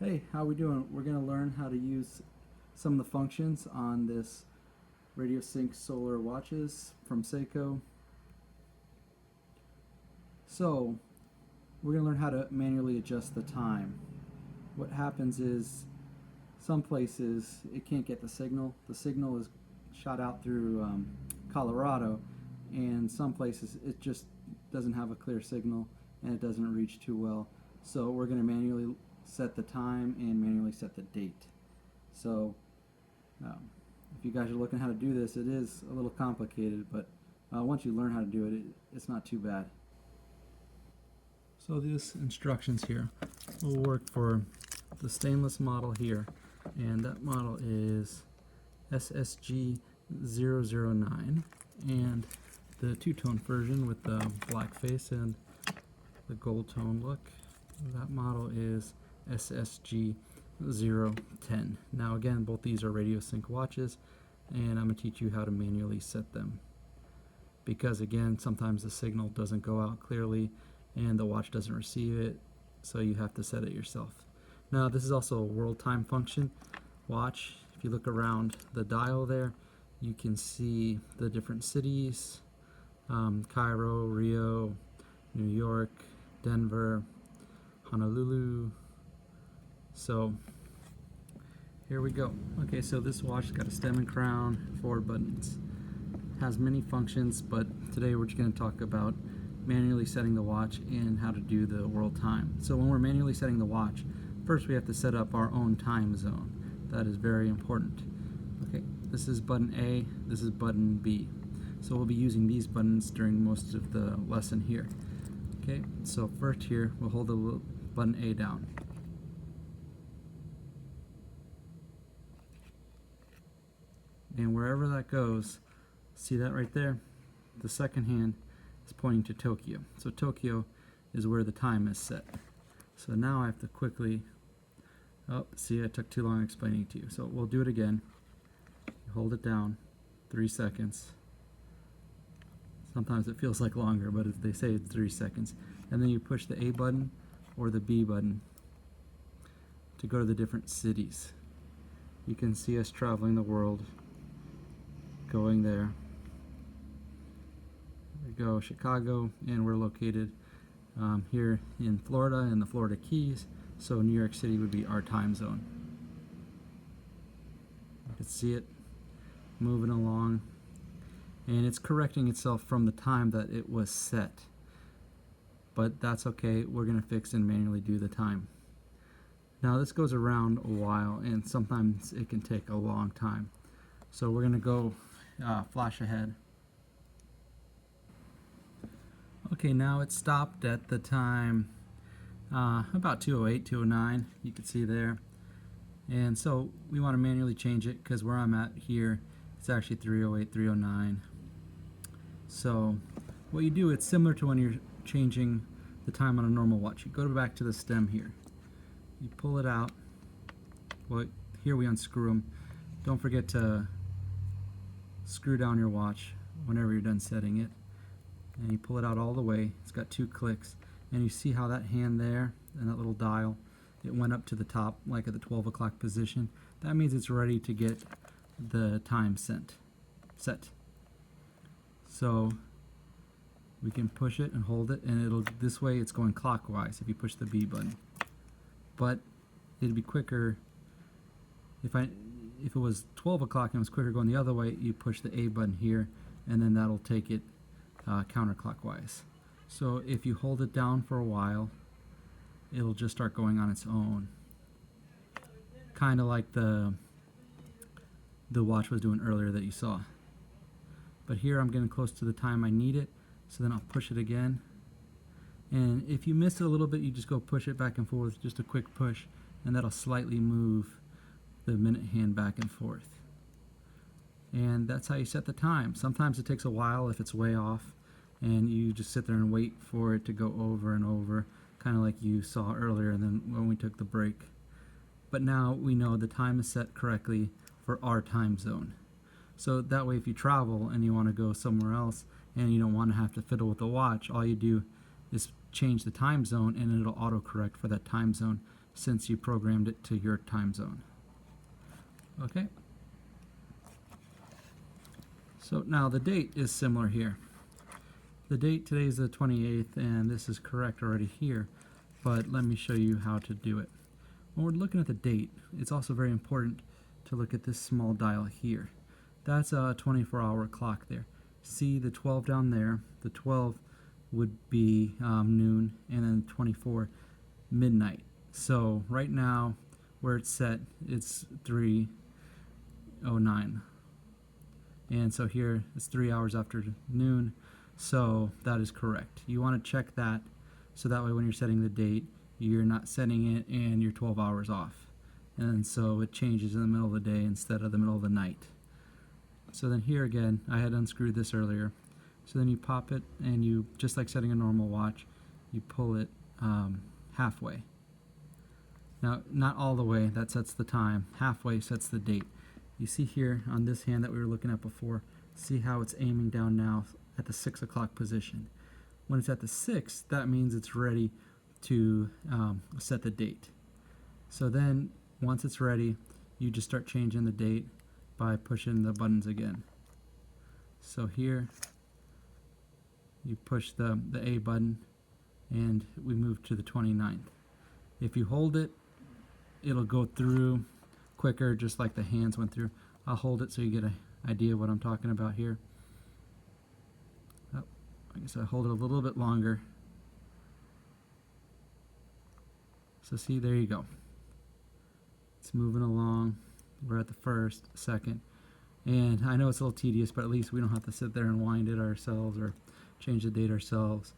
Hey, how we doing? We're going to learn how to use some of the functions on this Radio Sync solar watches from Seiko. So, we're going to learn how to manually adjust the time. What happens is, some places it can't get the signal. The signal is shot out through Colorado, and some places it just doesn't have a clear signal and it doesn't reach too well. So we're going to manually set the time and manually set the date. So if you guys are looking how to do this, it is a little complicated, but once you learn how to do it, it's not too bad. So these instructions here will work for the stainless model here, and that model is SSG009, and the two-tone version with the black face and the gold tone look, that model is SSG010. Now again, both these are Radio Sync watches, and I'm going to teach you how to manually set them, because again, sometimes the signal doesn't go out clearly and the watch doesn't receive it, so you have to set it yourself. Now this is also a world time function watch. If you look around the dial there, you can see the different cities, Cairo, Rio, New York, Denver, Honolulu. So here we go. Okay, so this watch has got a stem and crown, 4 buttons. Has many functions, but today we're just going to talk about manually setting the watch and how to do the world time. So when we're manually setting the watch, first we have to set up our own time zone. That is very important. Okay, this is button A, this is button B. So we'll be using these buttons during most of the lesson here. Okay, so first here, we'll hold the button A down. And wherever that goes, see that right there? The second hand is pointing to Tokyo. So Tokyo is where the time is set. So now I have to quickly, oh, see, I took too long explaining it to you. So we'll do it again. You hold it down, 3 seconds. Sometimes it feels like longer, but they say it's 3 seconds. And then you push the A button or the B button to go to the different cities. You can see us traveling the world, going there. There we go, Chicago, and we're located here in Florida, in the Florida Keys, so New York City would be our time zone. You can see it moving along, and it's correcting itself from the time that it was set, but that's okay. We're going to fix and manually do the time. Now this goes around a while, and sometimes it can take a long time, so we're going to go flash ahead. Okay, now it stopped at the time about 2:08, 2:09, you can see there. And so we want to manually change it because where I'm at here, it's actually 3:08, 3:09. So what you do, it's similar to when you're changing the time on a normal watch. You go back to the stem here. You pull it out. Well, here we unscrew them. Don't forget to screw down your watch whenever you're done setting it. And you pull it out all the way. It's got 2 clicks, and you see how that hand there and that little dial, it went up to the top like at the 12 o'clock position. That means it's ready to get the time set. So we can push it and hold it, and it'll, this way it's going clockwise if you push the B button. But it'd be quicker if it was 12 o'clock and it was quicker going the other way, you push the A button here, and then that'll take it counterclockwise. So if you hold it down for a while, it'll just start going on its own, kind of like the watch was doing earlier that you saw. But here I'm getting close to the time I need it, so then I'll push it again, and if you miss it a little bit, you just go push it back and forth, just a quick push, and that'll slightly move the minute hand back and forth. And that's how you set the time. Sometimes it takes a while if it's way off, and you just sit there and wait for it to go over and over, kind of like you saw earlier and then when we took the break. But now we know the time is set correctly for our time zone. So that way if you travel and you want to go somewhere else and you don't want to have to fiddle with the watch, all you do is change the time zone and it'll autocorrect for that time zone. since you programmed it to your time zone. Okay. So now the date is similar here. The date today is the 28th, and this is correct already here, but let me show you how to do it. When we're looking at the date, it's also very important to look at this small dial here. That's a 24-hour clock there. See the 12 down there? The 12 would be noon, and then 24 midnight. So right now, where it's set, it's 3:09. And so here it's 3 hours after noon, so that is correct. You want to check that so that way when you're setting the date, you're not setting it and you're 12 hours off. And so it changes in the middle of the day instead of the middle of the night. So then here again, I had unscrewed this earlier. So then you pop it and you, just like setting a normal watch, you pull it halfway. Now, not all the way, that sets the time. Halfway sets the date. You see here on this hand that we were looking at before, see how it's aiming down now at the 6 o'clock position. When it's at the 6, that means it's ready to set the date. So then, once it's ready, you just start changing the date by pushing the buttons again. So here, you push the A button, and we move to the 29th. If you hold it, it'll go through quicker, just like the hands went through. I'll hold it so you get an idea of what I'm talking about here. Oh, I guess I hold it a little bit longer. So see, there you go. It's moving along. We're at the first, second. And I know it's a little tedious, but at least we don't have to sit there and wind it ourselves or change the date ourselves.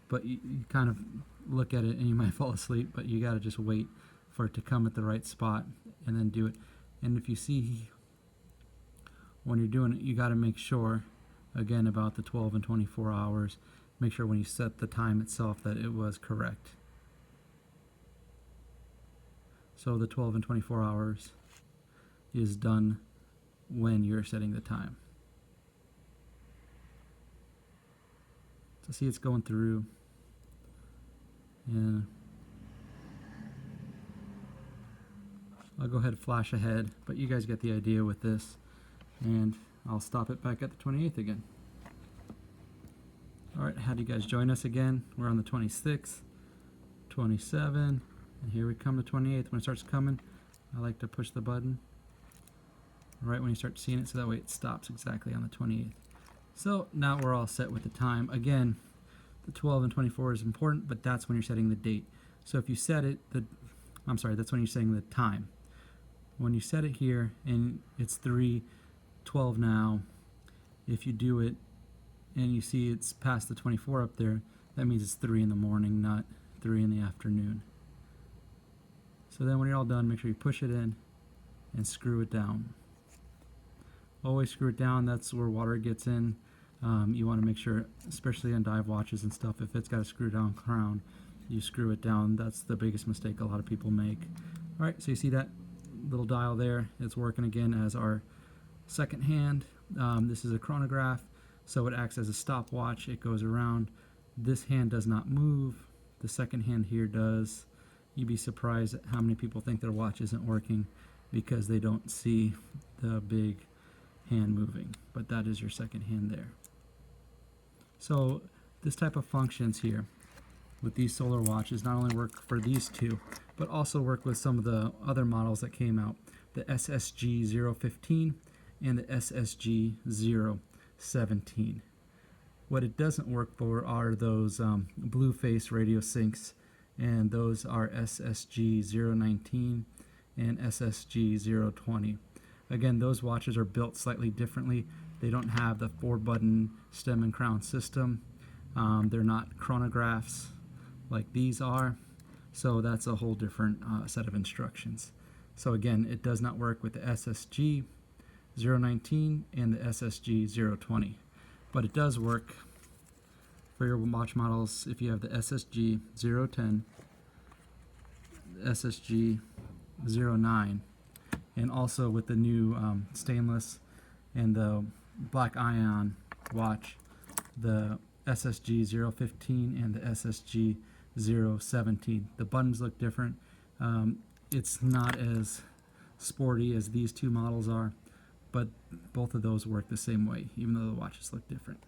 But you kind of look at it and you might fall asleep, but you got to just wait for it to come at the right spot and then do it. And if you see when you're doing it, you got to make sure again about the 12 and 24 hours. Make sure when you set the time itself that it was correct. So the 12 and 24 hours is done when you're setting the time. So see, it's going through, and I'll go ahead and flash ahead, but you guys get the idea with this, and I'll stop it back at the 28th again. Alright, how do you guys join us again? We're on the 26th, 27, and here we come to 28th. When it starts coming, I like to push the button right when you start seeing it, so that way it stops exactly on the 28th. So now we're all set with the time. Again, the 12 and 24 is important, but that's when you're setting the date. So if you set it, that's when you're setting the time. When you set it here and it's 3:12 now, if you do it and you see it's past the 24 up there, that means it's 3 in the morning, not 3 in the afternoon. So then when you're all done, make sure you push it in and screw it down. Always screw it down, that's where water gets in. You want to make sure, especially on dive watches and stuff, if it's got a screw down crown, you screw it down. That's the biggest mistake a lot of people make. Alright, so you see that little dial there? It's working again as our second hand. This is a chronograph, so it acts as a stopwatch. It goes around. This hand does not move. The second hand here does. You'd be surprised at how many people think their watch isn't working because they don't see the big hand moving, but that is your second hand there. So this type of functions here with these solar watches not only work for these two, but also work with some of the other models that came out, the SSG 015 and the SSG 017. What it doesn't work for are those blue face radio syncs, and those are SSG 019 and SSG 020. Again, those watches are built slightly differently. They don't have the 4-button stem and crown system. They're not chronographs like these are. So that's a whole different set of instructions. So again, it does not work with the SSG 019 and the SSG 020. But it does work for your watch models if you have the SSG 010, SSG 09, and also with the new stainless and the black ion watch, the SSG 015 and the SSG 017. The buttons look different. It's not as sporty as these two models are, but both of those work the same way, even though the watches look different.